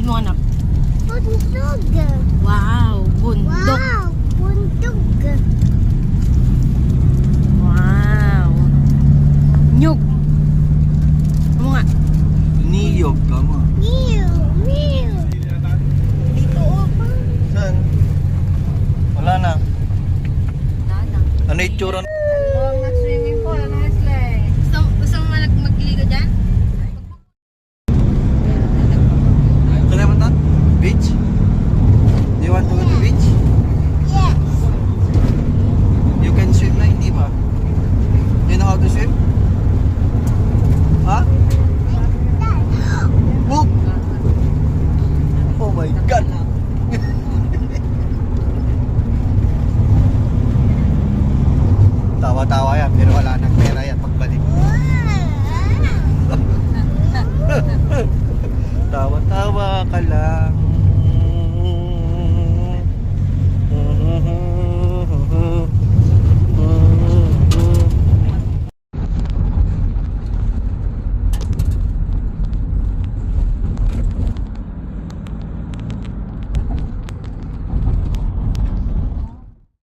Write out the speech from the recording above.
Sabihin mo anak. Bundok. Wow, bundok. Wow, bundok. Wow. Nyug. Ano nga? Niyog, tama. Mew, mew. Dito ako. Saan? Wala na. Dana. Ano itsura? Mga swimming pool, mga slide. Gusto mo magligo dyan? Saan naman ta? Beach? Do you want to go to beach? Yes. You can swim na, hindi ba? You know how to swim? Ha? Whoop! Oh my God! Tawa-tawa yan, pero wala nang pera yan pagbalik. Tawa-tawa ka lang.